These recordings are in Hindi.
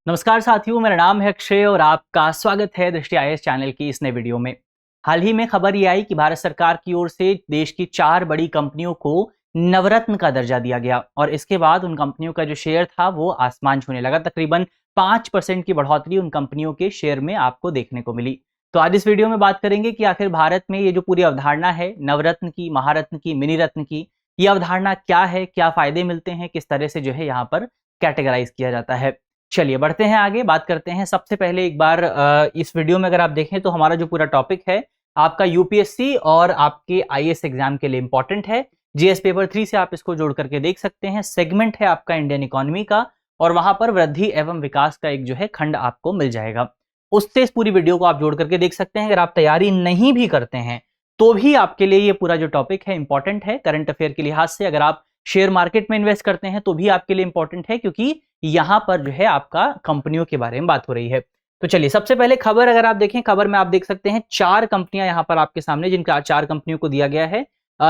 नमस्कार साथियों, मेरा नाम है अक्षय और आपका स्वागत है दृष्टि आईएएस चैनल की इस नए वीडियो में। हाल ही में खबर ये आई कि भारत सरकार की ओर से देश की 4 बड़ी कंपनियों को नवरत्न का दर्जा दिया गया और इसके बाद उन कंपनियों का जो शेयर था वो आसमान छूने लगा। तकरीबन 5% की बढ़ोतरी उन कंपनियों के शेयर में आपको देखने को मिली। तो आज इस वीडियो में बात करेंगे कि आखिर भारत में ये जो पूरी अवधारणा है नवरत्न की, महारत्न की, मिनी रत्न की, ये अवधारणा क्या है, क्या फायदे मिलते हैं, किस तरह से जो है यहाँ पर कैटेगराइज किया जाता है। चलिए बढ़ते हैं आगे, बात करते हैं। सबसे पहले एक बार इस वीडियो में अगर आप देखें तो हमारा जो पूरा टॉपिक है आपका यूपीएससी और आपके आईएएस एग्जाम के लिए इंपॉर्टेंट है। जीएस पेपर 3 से आप इसको जोड़ करके देख सकते हैं। सेगमेंट है आपका इंडियन इकोनॉमी का और वहां पर वृद्धि एवं विकास का एक जो है खंड आपको मिल जाएगा। उससे इस पूरी वीडियो को आप जोड़ करके देख सकते हैं। अगर आप तैयारी नहीं भी करते हैं तो भी आपके लिए ये पूरा जो टॉपिक है इंपॉर्टेंट है। करंट अफेयर के लिहाज से अगर आप शेयर मार्केट में इन्वेस्ट करते हैं तो भी आपके लिए इंपॉर्टेंट है, क्योंकि यहां पर जो है आपका कंपनियों के बारे में बात हो रही है। तो चलिए सबसे पहले खबर अगर आप देखें, खबर में आप देख सकते हैं 4 कंपनियां यहां पर आपके सामने, जिनका 4 कंपनियों को दिया गया है।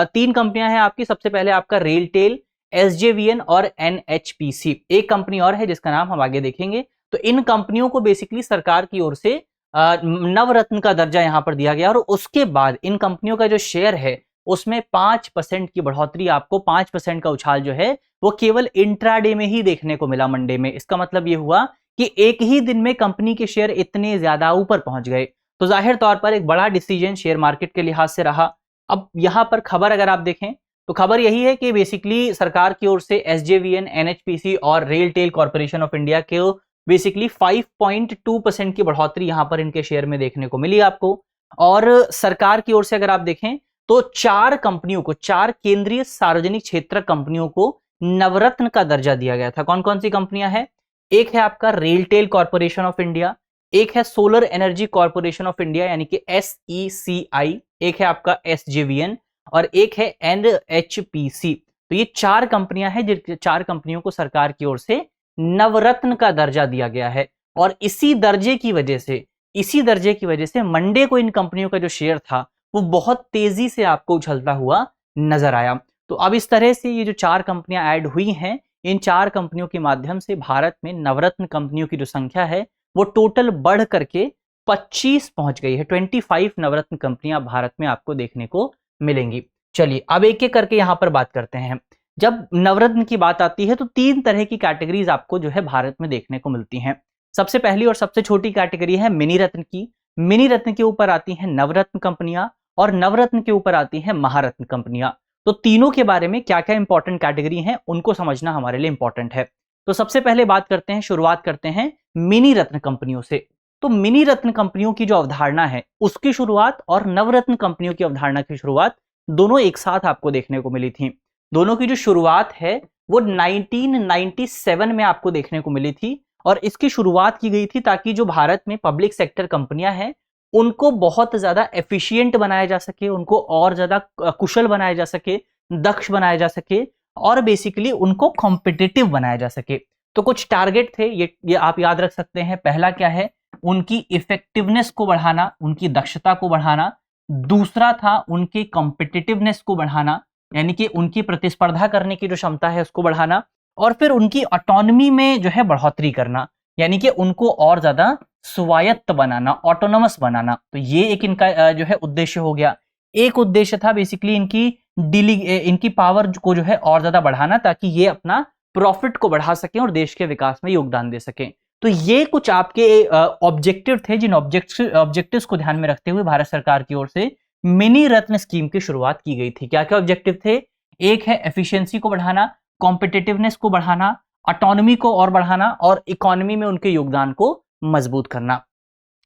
3 कंपनियां हैं आपकी। सबसे पहले आपका रेलटेल, एसजेवीएन और एनएचपीसी। एक कंपनी और है जिसका नाम हम आगे देखेंगे। तो इन कंपनियों को बेसिकली सरकार की ओर से नवरत्न का दर्जा यहां पर दिया गया और उसके बाद इन कंपनियों का जो शेयर है उसमें 5% की बढ़ोतरी, आपको 5% का उछाल जो है वो केवल इंट्राडे में ही देखने को मिला, मंडे में। इसका मतलब ये हुआ कि एक ही दिन में कंपनी के शेयर इतने ज्यादा ऊपर पहुंच गए। तो जाहिर तौर पर एक बड़ा डिसीजन शेयर मार्केट के लिहाज से रहा। अब यहां पर खबर अगर आप देखें तो खबर यही है कि बेसिकली सरकार की ओर से एसजेवीएन, एनएचपीसी और रेलटेल कॉर्पोरेशन ऑफ इंडिया के बेसिकली 5.2% की बढ़ोतरी यहां पर इनके शेयर में देखने को मिली आपको। और सरकार की ओर से अगर आप देखें तो 4 कंपनियों को, 4 केंद्रीय सार्वजनिक क्षेत्र कंपनियों को नवरत्न का दर्जा दिया गया था। कौन कौन सी कंपनियां हैं? एक है आपका रेलटेल कॉर्पोरेशन ऑफ इंडिया, एक है solar energy corporation of India यानी कि एसईसीआई, एक है आपका एसजेवीएन और एक है एनएचपीसी। तो ये 4 कंपनियां हैं, जिन 4 कंपनियों को सरकार की ओर से नवरत्न का दर्जा दिया गया है। और इसी दर्जे की वजह से मंडे को इन कंपनियों का जो शेयर था वो बहुत तेजी से आपको उछलता हुआ नजर आया। तो अब इस तरह से ये जो 4 कंपनियां ऐड हुई हैं, इन 4 कंपनियों के माध्यम से भारत में नवरत्न कंपनियों की जो संख्या है वो टोटल बढ़ करके 25 पहुंच गई है। 25 नवरत्न कंपनियां भारत में आपको देखने को मिलेंगी। चलिए अब एक एक करके यहां पर बात करते हैं। जब नवरत्न की बात आती है तो 3 तरह की कैटेगरीज आपको जो है भारत में देखने को मिलती हैं। सबसे पहली और सबसे छोटी कैटेगरी है मिनी रत्न की। मिनी रत्न के ऊपर आती हैं नवरत्न कंपनियां और नवरत्न के ऊपर आती हैं महारत्न कंपनियां। तो तीनों के बारे में क्या क्या इंपॉर्टेंट कैटेगरी हैं उनको समझना हमारे लिए इंपॉर्टेंट है। तो सबसे पहले बात करते हैं, शुरुआत करते हैं मिनी रत्न कंपनियों से। तो मिनी रत्न कंपनियों की जो अवधारणा है उसकी शुरुआत और नवरत्न कंपनियों की अवधारणा की शुरुआत दोनों एक साथ आपको देखने को मिली थी। दोनों की जो शुरुआत है वो 1997 में आपको देखने को मिली थी और इसकी शुरुआत की गई थी ताकि जो भारत में पब्लिक सेक्टर कंपनियां हैं उनको बहुत ज्यादा एफिशिएंट बनाया जा सके, उनको और ज्यादा कुशल बनाया जा सके, दक्ष बनाया जा सके और बेसिकली उनको कॉम्पिटिटिव बनाया जा सके। तो कुछ टारगेट थे, ये आप याद रख सकते हैं। पहला क्या है? उनकी इफेक्टिवनेस को बढ़ाना, उनकी दक्षता को बढ़ाना। दूसरा था उनकी कॉम्पिटिटिवनेस को बढ़ाना, यानी कि उनकी प्रतिस्पर्धा करने की जो क्षमता है उसको बढ़ाना। और फिर उनकी ऑटोनॉमी में जो है बढ़ोतरी करना, यानी कि उनको और ज्यादा स्वायत्त बनाना, ऑटोनोमस बनाना। तो ये एक इनका जो है उद्देश्य हो गया। एक उद्देश्य था बेसिकली इनकी पावर को जो है और ज्यादा बढ़ाना ताकि ये अपना प्रॉफिट को बढ़ा सकें और देश के विकास में योगदान दे सकें। तो ये कुछ आपके ऑब्जेक्टिव थे, जिन ऑब्जेक्टिव्स को ध्यान में रखते हुए भारत सरकार की ओर से मिनी रत्न स्कीम की शुरुआत की गई थी। क्या क्या ऑब्जेक्टिव थे? एक है एफिशिएंसी को बढ़ाना, कॉम्पिटिटिवनेस को बढ़ाना, ऑटोनॉमी को और बढ़ाना और इकोनॉमी में उनके योगदान को मजबूत करना।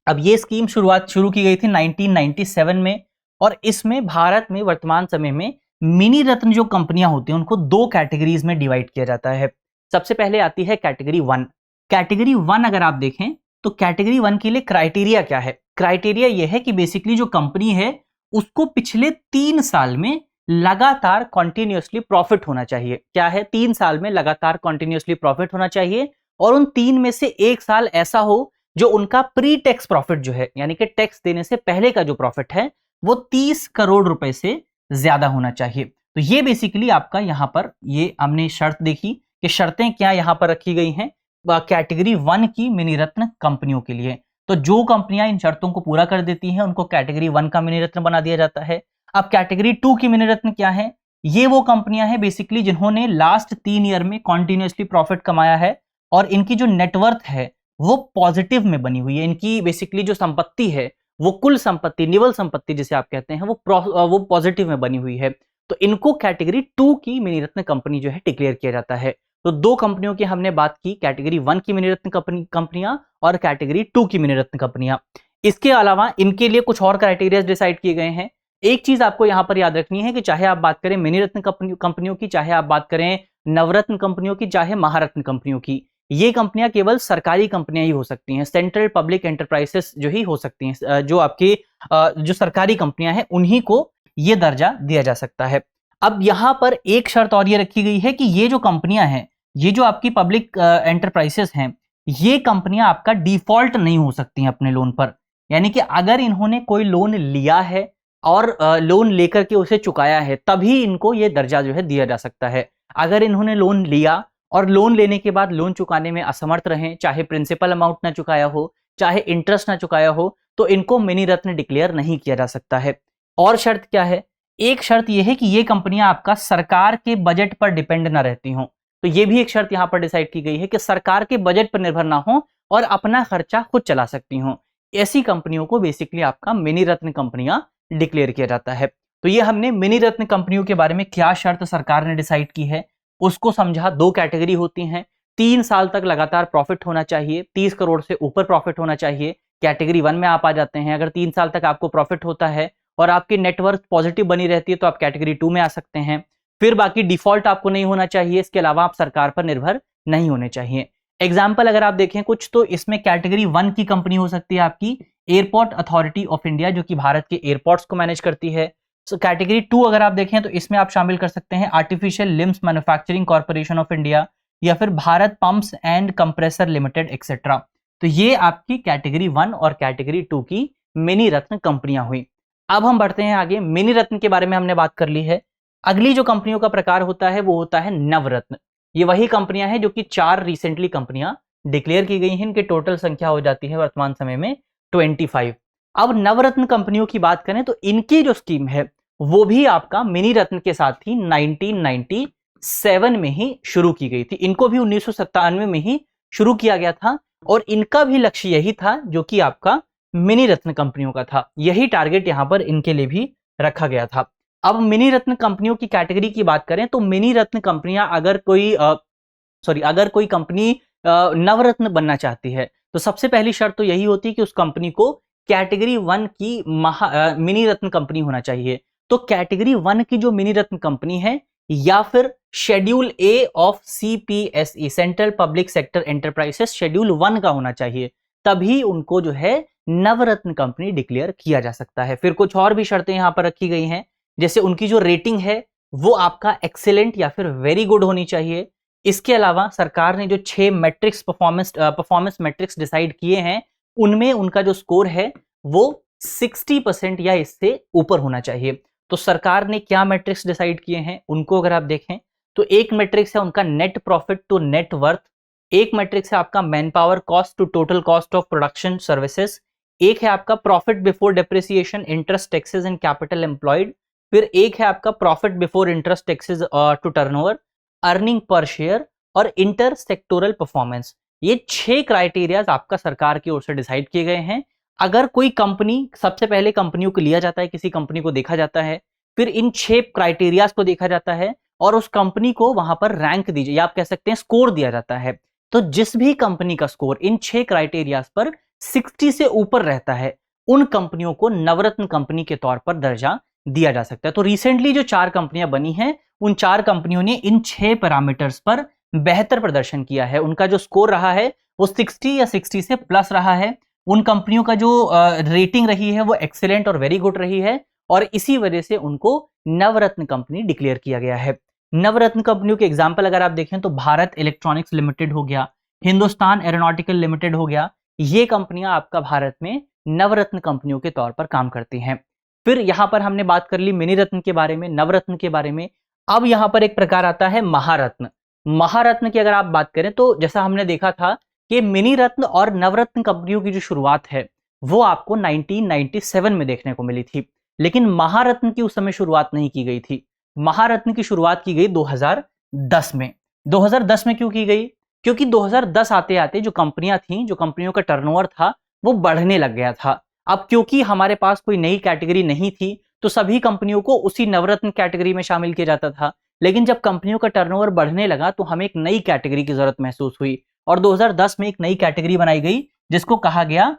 अब ये स्कीम शुरू की गई थी 1997 में और इसमें भारत में वर्तमान समय में मिनी रत्न जो कंपनियां होती हैं उनको 2 कैटेगरीज में डिवाइड किया जाता है। सबसे पहले आती है कैटेगरी 1। कैटेगरी 1 अगर आप देखें तो कैटेगरी 1 के लिए क्राइटेरिया क्या है? क्राइटेरिया यह है कि बेसिकली जो कंपनी है उसको पिछले 3 साल में लगातार कॉन्टिन्यूसली प्रॉफिट होना चाहिए। क्या है? 3 साल में लगातार कॉन्टिन्यूसली प्रॉफिट होना चाहिए और उन 3 में से 1 साल ऐसा हो जो उनका प्री टैक्स प्रॉफिट जो है, यानी कि टैक्स देने से पहले का जो प्रॉफिट है वो 30 करोड़ रुपए से ज्यादा होना चाहिए। तो ये बेसिकली आपका यहां पर ये हमने शर्त देखी कि शर्तें क्या यहां पर रखी गई हैं। कैटेगरी 1 की मिनी रत्न कंपनियों के लिए। तो जो कंपनियां इन शर्तों को पूरा कर देती हैं उनको कैटेगरी 1 का मिनी रत्न बना दिया जाता है। अब कैटेगरी 2 की मिनी रत्न क्या है? ये वो कंपनियां हैं बेसिकली जिन्होंने लास्ट 3 ईयर में कॉन्टिन्यूसली प्रॉफिट कमाया है और इनकी जो नेटवर्थ है वो पॉजिटिव में बनी हुई है। इनकी बेसिकली जो संपत्ति है वो कुल संपत्ति, निवल संपत्ति जिसे आप कहते हैं, वो पॉजिटिव में बनी हुई है। तो इनको कैटेगरी 2 की मिनी रत्न कंपनी जो है डिक्लेयर किया जाता है। तो दो कंपनियों की हमने बात की, कैटेगरी 1 की मिनी रत्न कंपनियां और कैटेगरी 2 की मिनी रत्न कंपनियां। इसके अलावा इनके लिए कुछ और क्राइटेरिया डिसाइड किए गए हैं। एक चीज आपको यहां पर याद रखनी है कि चाहे आप बात करें मिनी रत्न कंपनियों की, चाहे आप बात करें नवरत्न कंपनियों की, चाहे महारत्न कंपनियों की, ये कंपनियां केवल सरकारी कंपनियां ही हो सकती हैं, सेंट्रल पब्लिक एंटरप्राइजेस जो ही हो सकती हैं। जो आपकी जो सरकारी कंपनियां हैं उन्हीं को ये दर्जा दिया जा सकता है। अब यहां पर एक शर्त और ये रखी गई है कि ये जो कंपनियां हैं, ये जो आपकी पब्लिक एंटरप्राइजेस हैं, ये कंपनियां आपका डिफॉल्ट नहीं हो सकती हैं अपने लोन पर। यानी कि अगर इन्होंने कोई लोन लिया है और लोन लेकर के उसे चुकाया है तभी इनको ये दर्जा जो है दिया जा सकता है। अगर इन्होंने लोन लिया और लोन लेने के बाद लोन चुकाने में असमर्थ रहे, चाहे प्रिंसिपल अमाउंट ना चुकाया हो, चाहे इंटरेस्ट ना चुकाया हो, तो इनको मिनी रत्न डिक्लेयर नहीं किया जा सकता है। और शर्त क्या है? एक शर्त यह है कि ये कंपनियां आपका सरकार के बजट पर डिपेंड ना रहती हों। तो ये भी एक शर्त यहां पर डिसाइड की गई है कि सरकार के बजट पर निर्भर ना हो और अपना खर्चा खुद चला सकती हों। ऐसी कंपनियों को बेसिकली आपका मिनी रत्न कंपनियां डिक्लेयर किया जाता है। तो ये हमने मिनी रत्न कंपनियों के बारे में क्या शर्त सरकार ने डिसाइड की है उसको समझा। दो कैटेगरी होती हैं, 3 साल तक लगातार प्रॉफिट होना चाहिए, 30 करोड़ से ऊपर प्रॉफिट होना चाहिए, कैटेगरी 1 में आप आ जाते हैं। अगर 3 साल तक आपको प्रॉफिट होता है और आपकी नेटवर्थ पॉजिटिव बनी रहती है तो आप कैटेगरी 2 में आ सकते हैं। फिर बाकी डिफॉल्ट आपको नहीं होना चाहिए, इसके अलावा आप सरकार पर निर्भर नहीं होने चाहिए। एग्जाम्पल अगर आप देखें कुछ, तो इसमें कैटेगरी 1 की कंपनी हो सकती है आपकी एयरपोर्ट अथॉरिटी ऑफ इंडिया, जो कि भारत के एयरपोर्ट्स को मैनेज करती है। सो कैटेगरी 2 अगर आप देखें तो इसमें आप शामिल कर सकते हैं artificial limbs manufacturing corporation of India या फिर Bharat pumps and compressor limited etcetera. तो ये आपकी कैटेगरी 1 और कैटेगरी 2 की मिनी रत्न कंपनियां हुई। अब हम बढ़ते हैं आगे। मिनी रत्न के बारे में हमने बात कर ली है। अगली जो कंपनियों का प्रकार होता है वो होता है नवरत्न। ये वही कंपनियां हैं जो कि 4 रिसेंटली कंपनियां डिक्लेयर की गई हैं। इनकी टोटल संख्या हो जाती है वर्तमान समय में 25। अब नवरत्न कंपनियों की बात करें तो इनकी जो स्कीम है वो भी आपका मिनी रत्न के साथ ही 1997 में ही शुरू की गई थी। इनको भी 1997 में ही शुरू किया गया था और इनका भी लक्ष्य यही था जो कि आपका मिनी रत्न कंपनियों का था। यही टारगेट यहां पर इनके लिए भी रखा गया था। अब मिनी रत्न कंपनियों की कैटेगरी की बात करें तो मिनी रत्न कंपनियां अगर कोई कंपनी नवरत्न बनना चाहती है तो सबसे पहली शर्त तो यही होती है कि उस कंपनी को कैटेगरी 1 की मिनी रत्न कंपनी होना चाहिए। तो कैटेगरी 1 की जो मिनी रत्न कंपनी है या फिर schedule A of CPSE central public sector enterprises schedule 1 का होना चाहिए, तभी उनको जो है नवरत्न कंपनी डिक्लेयर किया जा सकता है। फिर कुछ और भी शर्तें यहां पर रखी गई हैं, जैसे उनकी जो रेटिंग है वो आपका एक्सीलेंट या फिर वेरी गुड होनी चाहिए। इसके अलावा सरकार ने जो 6 मैट्रिक्स परफॉर्मेंस मैट्रिक्स डिसाइड किए हैं उनमें उनका जो स्कोर है वो 60% या इससे ऊपर होना चाहिए। तो सरकार ने क्या मैट्रिक्स डिसाइड किए हैं उनको अगर आप देखें तो एक मैट्रिक्स है उनका net profit to net worth, एक मैट्रिक्स है आपका man power cost to total cost of production services, एक है आपका profit before depreciation interest taxes and capital employed, फिर एक है आपका profit before interest taxes to turnover, earning per share और इंटर सेक्टोरल परफॉर्मेंस। ये 6 क्राइटेरियाज आपका सरकार की ओर से डिसाइड किए गए हैं। अगर कोई कंपनी, सबसे पहले कंपनियों को लिया जाता है, किसी कंपनी को देखा जाता है, फिर इन 6 क्राइटेरियाज को देखा जाता है और उस कंपनी को वहां पर रैंक दीजिए या आप कह सकते हैं स्कोर दिया जाता है। तो जिस भी कंपनी का स्कोर इन 6 क्राइटेरियाज पर 60 से ऊपर रहता है उन कंपनियों को नवरत्न कंपनी के तौर पर दर्जा दिया जा सकता है। तो रिसेंटली जो 4 कंपनियां बनी हैं उन 4 कंपनियों ने इन 6 पैरामीटर्स पर बेहतर प्रदर्शन किया है। उनका जो स्कोर रहा है वो 60 या 60 से प्लस रहा है। उन कंपनियों का जो रेटिंग रही है वो एक्सीलेंट और वेरी गुड रही है और इसी वजह से उनको नवरत्न कंपनी डिक्लेयर किया गया है। नवरत्न कंपनियों के एग्जाम्पल अगर आप देखें तो भारत इलेक्ट्रॉनिक्स लिमिटेड हो गया, हिंदुस्तान एरोनॉटिकल लिमिटेड हो गया, ये कंपनियां आपका भारत में नवरत्न कंपनियों के तौर पर काम करती हैं। फिर यहां पर हमने बात कर ली मिनी रत्न के बारे में, नवरत्न के बारे में। अब यहां पर एक प्रकार आता है महारत्न। महारत्न की अगर आप बात करें तो जैसा हमने देखा था कि मिनी रत्न और नवरत्न कंपनियों की जो शुरुआत है वो आपको 1997 में देखने को मिली थी, लेकिन महारत्न की उस समय शुरुआत नहीं की गई थी। महारत्न की शुरुआत की गई 2010 में। 2010 में क्यों की गई? क्योंकि 2010 आते आते जो कंपनियां थीं, जो कंपनियों का टर्नओवर था वो बढ़ने लग गया था। अब क्योंकि हमारे पास कोई नई कैटेगरी नहीं थी तो सभी कंपनियों को उसी नवरत्न कैटेगरी में शामिल किया जाता था, लेकिन जब कंपनियों का टर्नओवर बढ़ने लगा तो हमें एक नई कैटेगरी की जरूरत महसूस हुई और 2010 में एक नई कैटेगरी बनाई गई जिसको कहा गया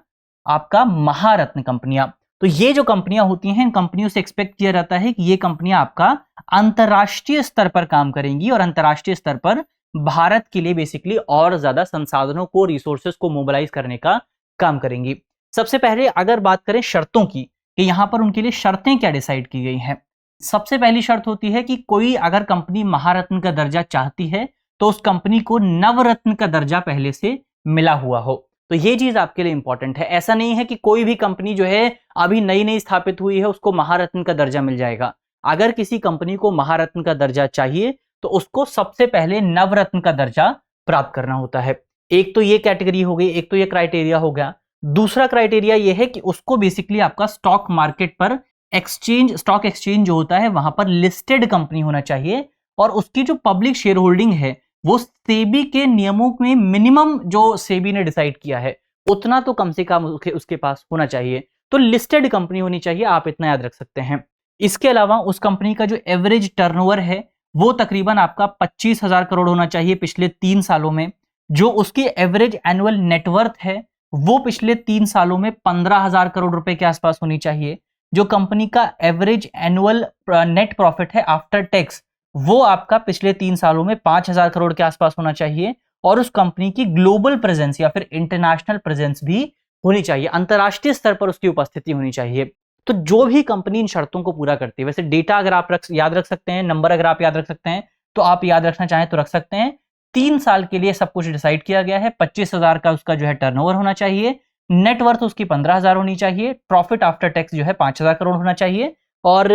आपका महारत्न कंपनियां। तो ये जो कंपनियां होती हैं, इन कंपनियों से एक्सपेक्ट किया जाता है कि ये कंपनियां आपका अंतरराष्ट्रीय स्तर पर काम करेंगी और अंतरराष्ट्रीय स्तर पर भारत के लिए बेसिकली और ज्यादा संसाधनों को, रिसोर्सेज को मोबिलाइज करने का काम करेंगी। सबसे पहले अगर बात करें शर्तों की कि यहां पर उनके लिए शर्तें क्या डिसाइड की गई हैं। सबसे पहली शर्त होती है कि कोई अगर कंपनी महारत्न का दर्जा चाहती है तो उस कंपनी को नवरत्न का दर्जा पहले से मिला हुआ हो। तो ये चीज आपके लिए इंपॉर्टेंट है। ऐसा नहीं है कि कोई भी कंपनी जो है अभी नई नई स्थापित हुई है उसको महारत्न का दर्जा मिल जाएगा। अगर किसी कंपनी को महारत्न का दर्जा चाहिए तो उसको सबसे पहले नवरत्न का दर्जा प्राप्त करना होता है। एक तो ये कैटेगरी हो गई, एक तो ये क्राइटेरिया हो गया। दूसरा क्राइटेरिया ये है कि उसको बेसिकली आपका स्टॉक मार्केट पर स्टॉक एक्सचेंज जो होता है वहां पर लिस्टेड कंपनी होना चाहिए और उसकी जो पब्लिक शेयर होल्डिंग है वो सेबी के नियमों में मिनिमम जो सेबी ने डिसाइड किया है उतना तो कम से कम उसके पास होना चाहिए। तो लिस्टेड कंपनी होनी चाहिए, आप इतना याद रख सकते हैं। इसके अलावा उस कंपनी का जो एवरेज टर्नओवर है वो तकरीबन आपका 25,000 करोड़ होना चाहिए पिछले 3 सालों में। जो उसकी एवरेज एनुअल नेटवर्थ है वो पिछले 3 सालों में 15,000 करोड़ रुपए के आसपास होनी चाहिए। जो कंपनी का एवरेज एनुअल नेट प्रॉफिट है आफ्टर टैक्स वो आपका पिछले 3 सालों में 5,000 करोड़ के आसपास होना चाहिए और उस कंपनी की ग्लोबल प्रेजेंस या फिर इंटरनेशनल प्रेजेंस भी होनी चाहिए, अंतरराष्ट्रीय स्तर पर उसकी उपस्थिति होनी चाहिए। तो जो भी कंपनी इन शर्तों को पूरा करती है, वैसे डेटा अगर आप याद रख सकते हैं, नंबर अगर आप याद रख सकते हैं तो आप याद रखना चाहें तो रख सकते हैं। 3 साल के लिए सब कुछ डिसाइड किया गया है। 25,000 का उसका जो है टर्नओवर होना चाहिए, नेटवर्थ उसकी 15,000 होनी चाहिए, प्रॉफिट आफ्टर टैक्स जो है 5,000 करोड़ होना चाहिए और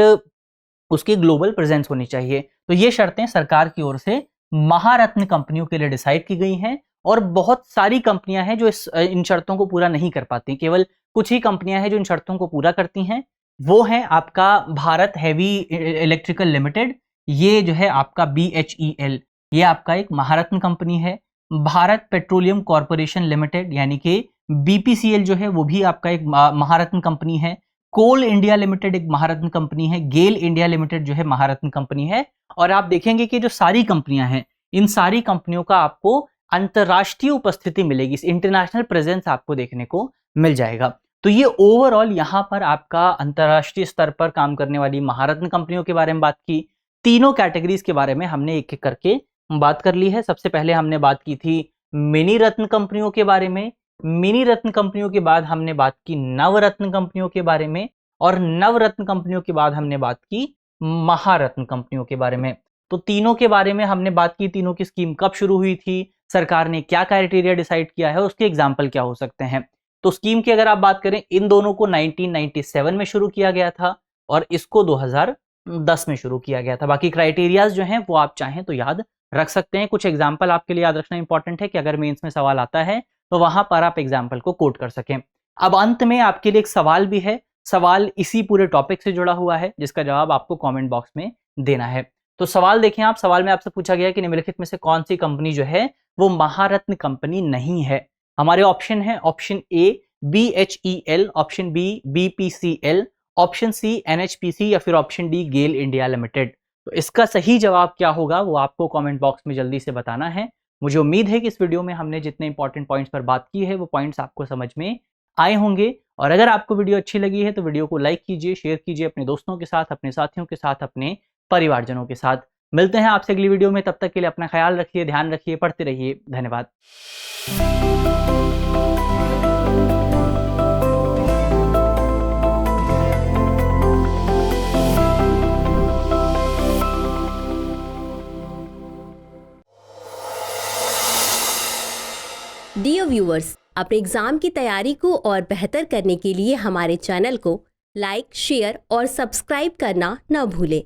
उसकी ग्लोबल प्रेजेंस होनी चाहिए। तो ये शर्तें सरकार की ओर से महारत्न कंपनियों के लिए डिसाइड की गई हैं और बहुत सारी कंपनियां हैं जो इन शर्तों को पूरा नहीं कर पाती। केवल कुछ ही कंपनियां हैं जो इन शर्तों को पूरा करती हैं। वो है आपका भारत हेवी इलेक्ट्रिकल लिमिटेड, ये जो है आपका BHEL, ये आपका एक महारत्न कंपनी है। भारत पेट्रोलियम कॉर्पोरेशन लिमिटेड यानी कि BPCL जो है वो भी आपका एक महारत्न कंपनी है। कोल इंडिया लिमिटेड एक महारत्न कंपनी है। गेल इंडिया लिमिटेड जो है महारत्न कंपनी है। और आप देखेंगे कि जो सारी कंपनियां हैं इन सारी कंपनियों का आपको अंतरराष्ट्रीय उपस्थिति मिलेगी, इंटरनेशनल प्रेजेंस आपको देखने को मिल जाएगा। तो ये ओवरऑल यहां पर आपका अंतरराष्ट्रीय स्तर पर काम करने वाली महारत्न कंपनियों के बारे में बात की। तीनों कैटेगरीज के बारे में हमने एक एक करके बात कर ली है। सबसे पहले हमने बात की थी मिनी रत्न कंपनियों के बारे में, मिनी रत्न कंपनियों के बाद हमने बात की नवरत्न कंपनियों के बारे में और नवरत्न कंपनियों के बाद हमने बात की महारत्न कंपनियों के बारे में। तो तीनों के बारे में हमने बात की, तीनों की स्कीम कब शुरू हुई थी, सरकार ने क्या क्राइटेरिया डिसाइड किया है, उसके एग्जाम्पल क्या हो सकते हैं। तो स्कीम की अगर आप बात करें, इन दोनों को 1997 में शुरू किया गया था और इसको 2010 में शुरू किया गया था। बाकी क्राइटेरियाज जो हैं वो आप चाहें तो याद रख सकते हैं। कुछ एग्जाम्पल आपके लिए याद रखना इंपॉर्टेंट है कि अगर मेंस में सवाल आता है तो वहां पर आप एग्जाम्पल को कोट कर सकें। अब अंत में आपके लिए एक सवाल भी है, सवाल इसी पूरे टॉपिक से जुड़ा हुआ है जिसका जवाब आपको कमेंट बॉक्स में देना है। तो सवाल देखें आप, सवाल में आपसे पूछा गया है कि निम्नलिखित में से कौन सी कंपनी जो है वो महारत्न कंपनी नहीं है। हमारे ऑप्शन है, option A BHEL, option B BPCL, option C NHPC या फिर option D GAIL India limited. तो इसका सही जवाब क्या होगा वो आपको कमेंट बॉक्स में जल्दी से बताना है। मुझे उम्मीद है कि इस वीडियो में हमने जितने इंपॉर्टेंट पॉइंट्स पर बात की है वो पॉइंट्स आपको समझ में आए होंगे। और अगर आपको वीडियो अच्छी लगी है तो वीडियो को लाइक कीजिए, शेयर कीजिए अपने दोस्तों के साथ, अपने साथियों के साथ, अपने परिवारजनों के साथ। मिलते हैं आपसे अगली वीडियो में, तब तक के लिए अपना ख्याल रखिए, ध्यान रखिए, पढ़ते रहिए। धन्यवाद। डियर व्यूअर्स, अपने एग्जाम की तैयारी को और बेहतर करने के लिए हमारे चैनल को लाइक, शेयर और सब्सक्राइब करना न भूलें।